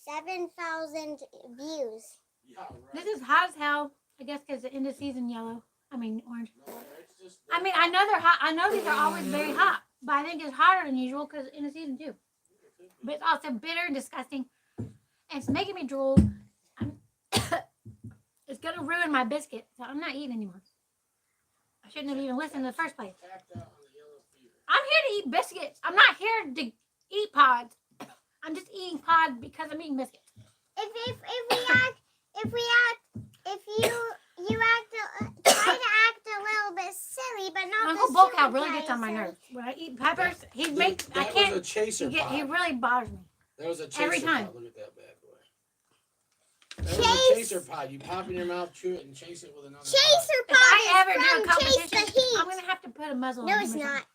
Speaker 3: 7,000 views.
Speaker 2: Yeah, right.
Speaker 1: This is hot as hell. I guess because the end of season yellow. I mean orange.
Speaker 2: No, it's just.
Speaker 1: I mean I know they're hot. I know these are always very hot, but I think it's hotter than usual because end of season too. But it's also bitter and disgusting, and it's making me drool. It's gonna ruin my biscuit, so I'm not eating anymore. I shouldn't have even listened in the first place.
Speaker 2: Tapped out on the yellow fever.
Speaker 1: I'm here to eat biscuits. I'm not here to eat pods. I'm just eating pods because I'm eating biscuits.
Speaker 3: If you try to act a little bit silly, but not
Speaker 1: Uncle
Speaker 3: the
Speaker 1: BullCow
Speaker 3: silly
Speaker 1: really
Speaker 3: kind
Speaker 1: gets on my
Speaker 3: silly.
Speaker 1: nerves. When I eat peppers, he makes. I
Speaker 2: That was a
Speaker 1: can't.
Speaker 2: chaser pod.
Speaker 1: He really bothers me.
Speaker 2: That was a chaser
Speaker 1: every time.
Speaker 2: pod. Look at that bad boy. That was a chaser pod. You pop in your mouth, chew it, and chase it with another
Speaker 3: Chaser
Speaker 1: If I
Speaker 3: pod
Speaker 1: ever
Speaker 3: is
Speaker 1: do a
Speaker 3: from Chase
Speaker 1: competition,
Speaker 3: the Heat.
Speaker 1: I'm gonna have to put a muzzle
Speaker 3: No,
Speaker 1: on
Speaker 3: it's
Speaker 1: him or
Speaker 3: not.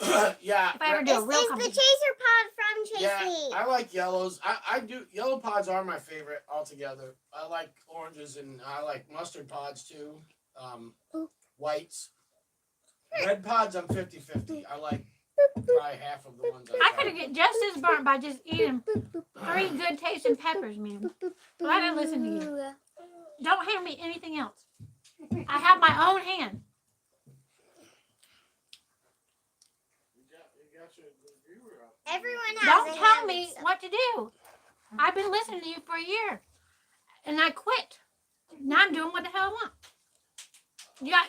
Speaker 2: pod. Yeah.
Speaker 1: If I ever do a
Speaker 3: It's
Speaker 1: real
Speaker 3: the
Speaker 1: competition.
Speaker 3: Chaser pod from Chase
Speaker 2: Yeah,
Speaker 3: the Heat.
Speaker 2: I like yellows. I do. Yellow pods are my favorite altogether. I like oranges and I like mustard pods too. Whites. Red pods, I'm 50-50. I like probably half of the ones
Speaker 1: I could get just as burnt by just eating 3 good tasting peppers, man. But I didn't listen to you. Don't hand me anything else. I have my own hand.
Speaker 2: You got your viewer up.
Speaker 3: Everyone has
Speaker 1: Don't
Speaker 3: a
Speaker 1: tell
Speaker 3: hand
Speaker 1: me
Speaker 3: except-
Speaker 1: what to do. I've been listening to you for a year, and I quit. Now I'm doing what the hell I want. You got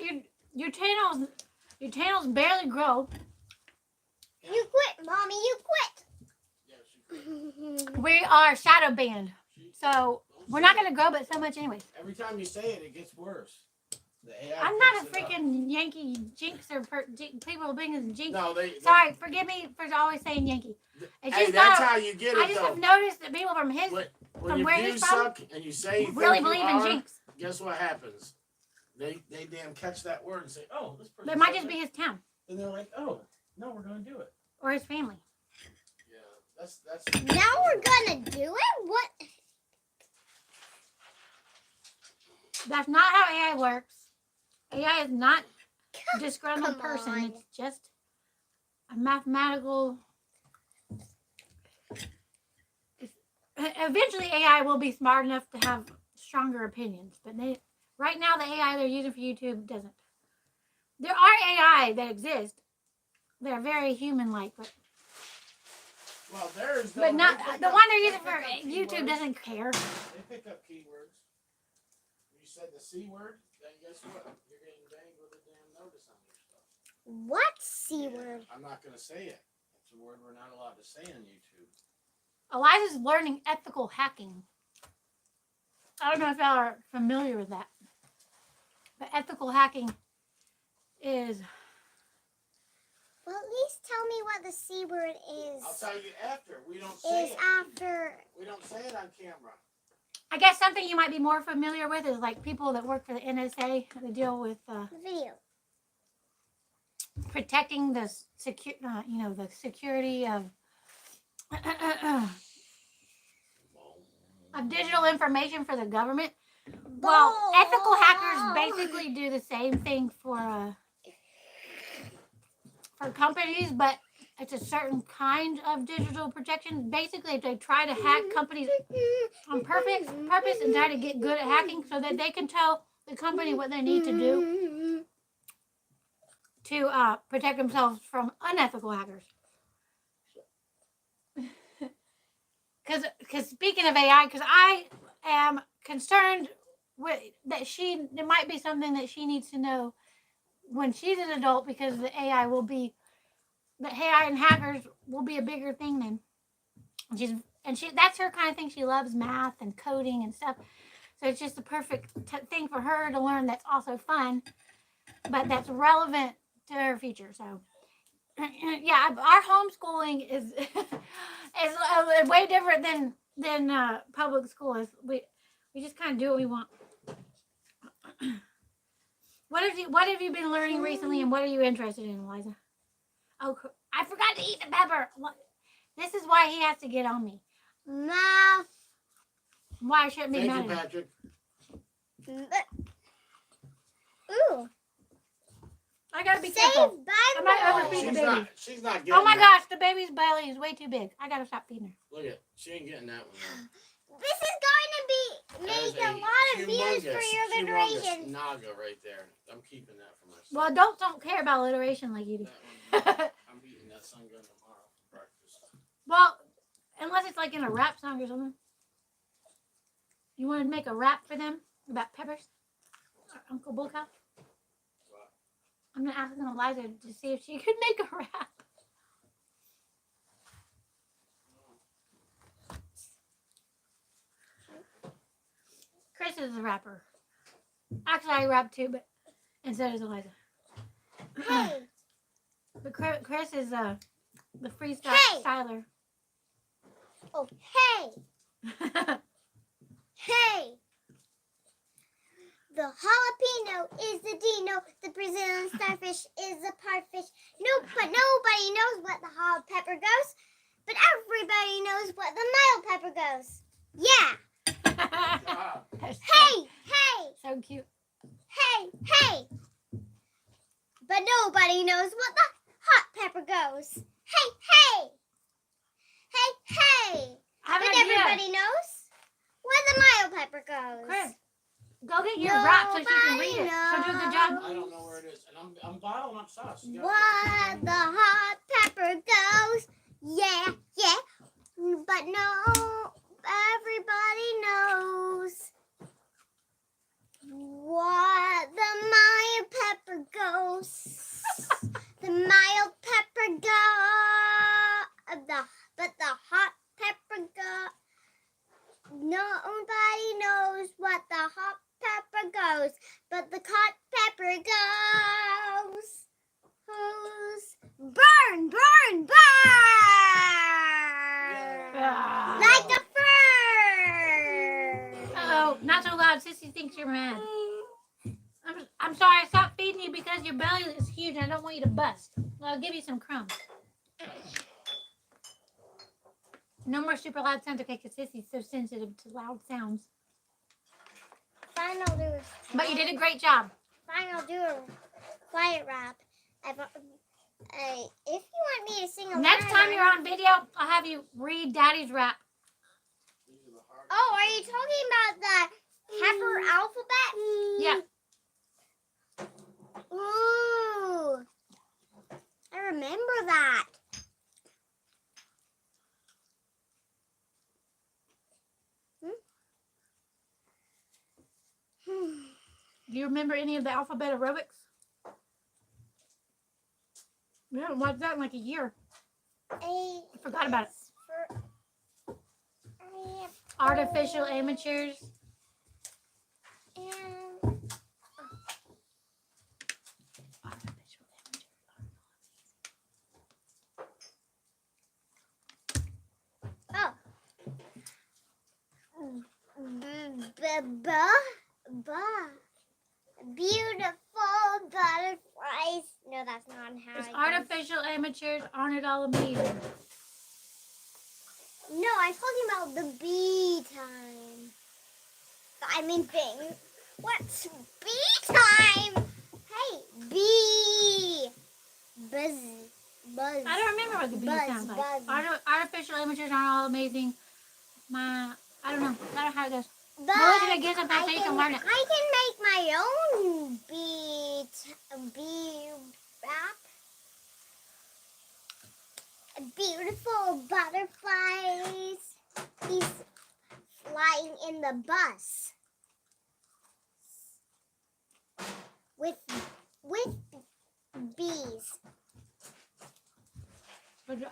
Speaker 1: your channels barely grow.
Speaker 3: You quit, Mommy. You quit.
Speaker 2: Yeah, she quit.
Speaker 1: We are shadow banned, so we're not gonna grow but so much anyways.
Speaker 2: Every time you say it, it gets worse. The AI
Speaker 1: I'm not a
Speaker 2: picks it up.
Speaker 1: freaking Yankee jinx or people being as jinx.
Speaker 2: No, they.
Speaker 1: Sorry, forgive me for always saying Yankee. It's
Speaker 2: Hey,
Speaker 1: just
Speaker 2: that's
Speaker 1: not-
Speaker 2: how you get
Speaker 1: I
Speaker 2: it
Speaker 1: just
Speaker 2: though.
Speaker 1: have noticed that people from his
Speaker 2: When
Speaker 1: from
Speaker 2: your
Speaker 1: where he's
Speaker 2: views
Speaker 1: from
Speaker 2: suck and you say you
Speaker 1: really
Speaker 2: think you
Speaker 1: believe in
Speaker 2: are,
Speaker 1: jinx.
Speaker 2: guess what happens? They damn catch that word and say, oh, this person.
Speaker 1: But it might
Speaker 2: said
Speaker 1: just
Speaker 2: that.
Speaker 1: be his town
Speaker 2: And they're like, oh, no, we're gonna do it.
Speaker 1: or his family.
Speaker 2: Yeah, that's.
Speaker 3: Now we're gonna do it? What?
Speaker 1: That's not how AI works. AI is not a disgruntled
Speaker 3: Come
Speaker 1: person.
Speaker 3: on.
Speaker 1: It's just a mathematical. Eventually, AI will be smart enough to have stronger opinions, but right now the AI they're using for YouTube doesn't. There are AI that exist. They're very human-like, but
Speaker 2: Well,
Speaker 1: but not the one they're using for YouTube doesn't care.
Speaker 2: They pick up keywords. You said the C word, then guess what? You're getting banged with a damn notice on your stuff.
Speaker 3: What C word?
Speaker 2: I'm not gonna say it. It's a word we're not allowed to say on YouTube.
Speaker 1: Eliza's learning ethical hacking. I don't know if y'all are familiar with that, but ethical hacking is.
Speaker 3: Well, at least tell me what the C word is.
Speaker 2: I'll tell you after. We don't say
Speaker 3: Is
Speaker 2: it.
Speaker 3: after.
Speaker 2: We don't say it on camera.
Speaker 1: I guess something you might be more familiar with is like people that work for the NSA. They deal with
Speaker 3: The video.
Speaker 1: protecting the the security of digital information for the government. Well, ethical hackers basically do the same thing for companies, but it's a certain kind of digital protection. Basically, they try to hack companies on purpose and try to get good at hacking so that they can tell the company what they need to do to protect themselves from unethical hackers. Because speaking of AI, because I am concerned with that there might be something that she needs to know when she's an adult, because the AI and hackers will be a bigger thing then. That's her kind of thing. She loves math and coding and stuff. So it's just the perfect thing for her to learn that's also fun, but that's relevant to her future. So yeah, our homeschooling is way different than public school is. We just kind of do what we want. What have you been learning recently, and what are you interested in, Eliza? Oh, I forgot to eat the pepper. This is why he has to get on me.
Speaker 3: Mouth.
Speaker 1: Why I shouldn't be
Speaker 2: Thank
Speaker 1: mad
Speaker 2: you,
Speaker 1: at him.
Speaker 2: Patrick.
Speaker 3: Ooh.
Speaker 1: I gotta be careful.
Speaker 3: Saved by
Speaker 1: I might
Speaker 3: the
Speaker 1: overfeed the
Speaker 2: She's
Speaker 1: baby.
Speaker 2: not. She's not getting.
Speaker 1: Oh my
Speaker 2: that.
Speaker 1: gosh, the baby's belly is way too big. I gotta stop feeding her.
Speaker 2: Look at. She ain't getting that one.
Speaker 3: This is going to be
Speaker 2: That is
Speaker 3: make a lot of views for your
Speaker 2: humongous
Speaker 3: alliteration.
Speaker 2: naga right there. I'm keeping that for myself.
Speaker 1: Well, adults don't care about alliteration like you do.
Speaker 2: That one, I'm eating that sun gun tomorrow for breakfast.
Speaker 1: Well, unless it's like in a rap song or something. You want to make a rap for them about peppers? Uncle BullCow?
Speaker 2: What?
Speaker 1: I'm going to ask Eliza to see if she could make a rap. Chris is a rapper. Actually, I rap too, but instead is Eliza.
Speaker 3: Hey,
Speaker 1: But Chris is the freestyle
Speaker 3: Hey!
Speaker 1: styler.
Speaker 3: oh, hey, hey. The jalapeno is the dino. The Brazilian starfish is the parfish. No, but nobody knows what the hot pepper goes. But everybody knows what the mild pepper goes. Yeah.
Speaker 2: Ah,
Speaker 1: That's
Speaker 3: Hey, hey,
Speaker 1: so cute.
Speaker 3: hey, hey. But nobody knows what the hot pepper goes. Hey, hey. Hey, hey.
Speaker 1: I have
Speaker 3: But
Speaker 1: an idea.
Speaker 3: everybody knows where the mild pepper goes.
Speaker 1: Chris, go get your rap so she can read it. She'll do a good job.
Speaker 2: I don't know where it is, and I'm bottling up sauce. You gotta-
Speaker 3: Where the hot pepper goes. Yeah, yeah. But no, everybody knows what the mild pepper goes. The mild pepper goes. But the hot pepper goes. Nobody knows what the hot pepper goes. But the hot pepper goes. Burn, burn, burn!
Speaker 1: Ah.
Speaker 3: Like the fur!
Speaker 1: Uh-oh, not so loud. Sissy thinks you're mad. I'm sorry, I stopped feeding you because your belly is huge and I don't want you to bust. Well, I'll give you some crumbs. No more super loud sounds, okay, because Sissy's so sensitive to loud sounds.
Speaker 3: Fine, I'll do a
Speaker 1: But you did a great job.
Speaker 3: Fine, I'll do a quiet rap. If you want me to sing a
Speaker 1: Next
Speaker 3: line,
Speaker 1: time you're on video, I'll have you read Daddy's rap.
Speaker 3: Oh, are you talking about the pepper alphabet?
Speaker 1: Yeah.
Speaker 3: Ooh. I remember that.
Speaker 1: Do you remember any of the alphabet aerobics? We haven't watched that in like a year.
Speaker 3: I
Speaker 1: forgot about it. Artificial amateurs. Artificial
Speaker 3: Oh. Beautiful butterflies. No, that's not how
Speaker 1: It's
Speaker 3: it goes.
Speaker 1: artificial amateurs aren't it all amazing?
Speaker 3: No, I'm talking about the bee time. I mean thing. What's bee time? Hey, bee. Buzz. Buzz.
Speaker 1: I don't remember what the bee
Speaker 3: Buzz,
Speaker 1: sounds like.
Speaker 3: buzz.
Speaker 1: Artificial amateurs aren't all amazing. I don't know. I don't know how it goes.
Speaker 3: But
Speaker 1: Melissa, it gives up that so you can learn it.
Speaker 3: I can make my own bee rap. Beautiful butterflies. He's flying in the bus with bees.
Speaker 1: Good job.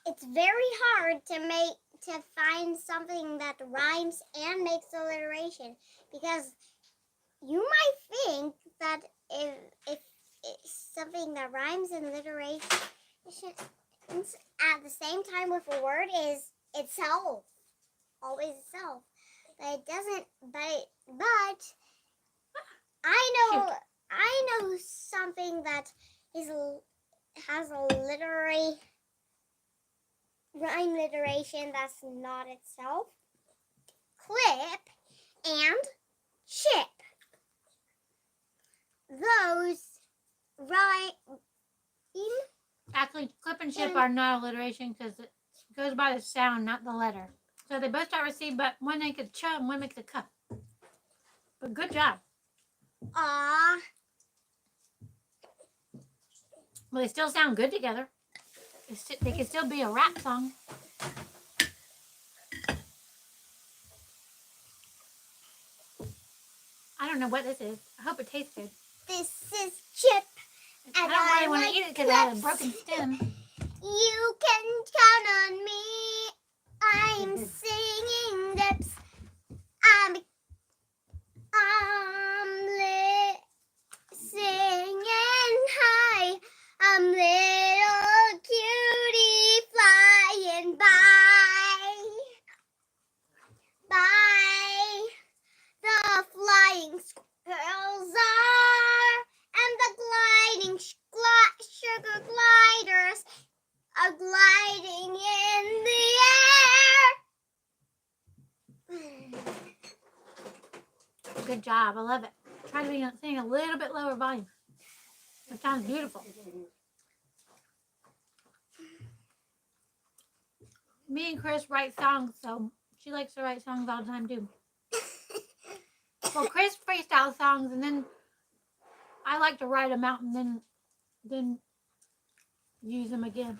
Speaker 3: It's very hard to find something that rhymes and makes alliteration because you might think that if it's something that rhymes and alliteration at the same time with a word is itself, always itself. but it doesn't. But I know something that has a rhyme alliteration that's not itself. Clip and chip. Those rhyme.
Speaker 1: Actually, clip and chip are not alliteration because it goes by the sound, not the letter. So they both start with C, but one makes a ch and one makes a cup. But good job.
Speaker 3: Aw.
Speaker 1: Well, they still sound good together. They can still be a rap song. I don't know what this is. I hope it tastes good.
Speaker 3: This is chip.
Speaker 1: I
Speaker 3: And
Speaker 1: don't really want
Speaker 3: like
Speaker 1: to eat it because it has a
Speaker 3: clips.
Speaker 1: broken stem.
Speaker 3: You can count on me. I'm singing lips. I'm singing high. I'm little cutie flying by. The flying squirrels are, and the gliding sugar gliders are gliding in the air.
Speaker 1: Good job. I love it. Try to sing a little bit lower volume. It sounds beautiful. Me and Chris write songs, so she likes to write songs all the time too. Well, Chris freestyle songs, and then I like to write them out and then use them again.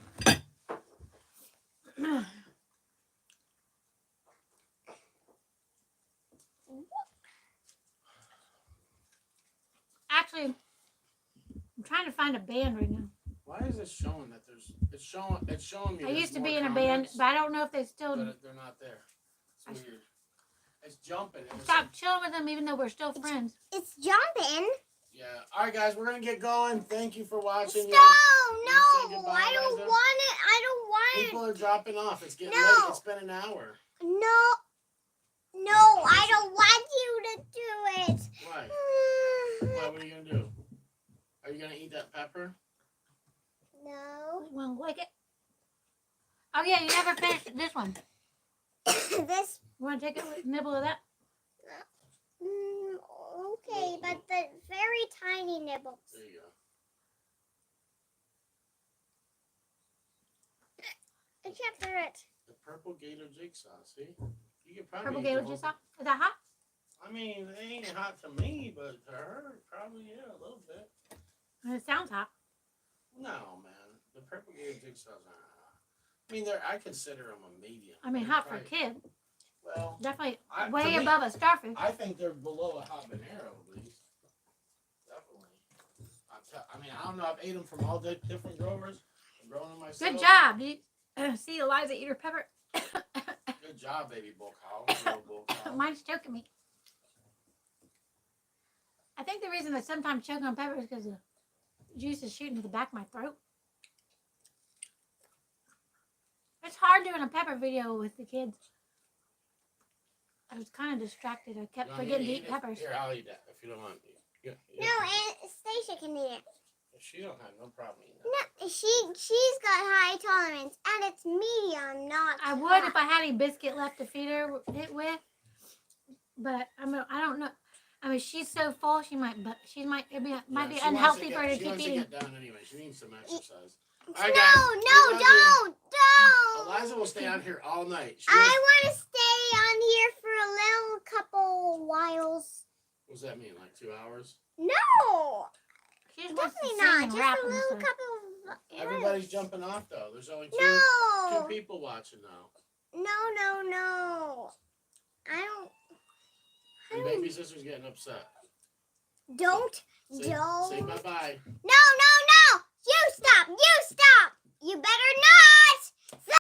Speaker 1: Actually, I'm trying to find a band right now.
Speaker 2: Why is it showing that there's? It's showing me.
Speaker 1: I
Speaker 2: there's
Speaker 1: used to
Speaker 2: more
Speaker 1: be in a band,
Speaker 2: comments,
Speaker 1: but I don't know if they still
Speaker 2: but they're not there. It's weird. It's jumping.
Speaker 1: stop chilling with them, even though we're still friends.
Speaker 3: It's jumping.
Speaker 2: Yeah. All right, guys, we're gonna get going. Thank you for watching.
Speaker 3: No,
Speaker 2: You say
Speaker 3: no,
Speaker 2: goodbye,
Speaker 3: I don't
Speaker 2: Liza?
Speaker 3: want it. I don't want
Speaker 2: People are dropping off. It's getting
Speaker 3: No.
Speaker 2: late. It's been an hour.
Speaker 3: it. No, I don't want you to do it.
Speaker 2: Why? Why? What are you gonna do? Are you gonna eat that pepper?
Speaker 3: No.
Speaker 1: You want to lick it? Oh yeah, you never finished this one.
Speaker 3: This.
Speaker 1: You want to take a nibble of that?
Speaker 3: Okay, but the very tiny nibbles.
Speaker 2: There you go.
Speaker 3: I can't do it.
Speaker 2: The purple gator jigsaw. See, you could probably.
Speaker 1: Purple
Speaker 2: eat the
Speaker 1: gator
Speaker 2: whole
Speaker 1: jigsaw?
Speaker 2: thing.
Speaker 1: Is that hot?
Speaker 2: I mean, it ain't hot to me, but to her, probably yeah, a little bit.
Speaker 1: It sounds hot.
Speaker 2: No, man, the purple gator jigsaws aren't hot. I mean, I consider them a medium.
Speaker 1: I mean,
Speaker 2: They're
Speaker 1: hot for a
Speaker 2: probably-
Speaker 1: kid.
Speaker 2: Well,
Speaker 1: Definitely
Speaker 2: to
Speaker 1: way
Speaker 2: me,
Speaker 1: above a starfish.
Speaker 2: I think they're below a habanero, at least. Definitely. I mean, I don't know. I've ate them from all the different growers. I'm growing them myself.
Speaker 1: Good job. Do you see Eliza eat her pepper?
Speaker 2: Good job, baby BullCow's. Little BullCow's.
Speaker 1: Mine's choking me. I think the reason I sometimes choke on pepper is because the juice is shooting to the back of my throat. It's hard doing a pepper video with the kids. I was kind of distracted. I kept
Speaker 2: You want me
Speaker 1: forgetting to
Speaker 2: eat
Speaker 1: eat
Speaker 2: it?
Speaker 1: peppers.
Speaker 2: Here, I'll eat that if you don't want me.
Speaker 3: No, and Stacia can eat it.
Speaker 2: She don't have no problem eating that.
Speaker 3: No, she's got high tolerance, and it's medium, not.
Speaker 1: I would
Speaker 3: high.
Speaker 1: if I had any biscuit left to feed her it with, but I don't know. I mean, she's so full. It might be
Speaker 2: She
Speaker 1: unhealthy
Speaker 2: wants
Speaker 1: for her to
Speaker 2: she
Speaker 1: keep
Speaker 2: wants
Speaker 1: eating.
Speaker 2: to get down anyway. She needs some exercise.
Speaker 3: No,
Speaker 2: All right, guys, we love you.
Speaker 3: don't.
Speaker 2: Eliza will stay on here all night. She
Speaker 3: I want to stay on here for a little couple whiles.
Speaker 2: what does that mean? Like 2 hours?
Speaker 3: No,
Speaker 1: She just wants to
Speaker 3: definitely
Speaker 1: sing
Speaker 3: not.
Speaker 1: and
Speaker 3: Just
Speaker 1: rap
Speaker 3: a
Speaker 1: and
Speaker 3: little
Speaker 1: stuff.
Speaker 3: couple. Of
Speaker 2: Everybody's jumping off though. There's only two
Speaker 3: No,
Speaker 2: people watching now.
Speaker 3: no. I
Speaker 2: And baby sister's getting upset.
Speaker 3: don't.
Speaker 2: Say bye bye.
Speaker 3: No. You stop. You better not.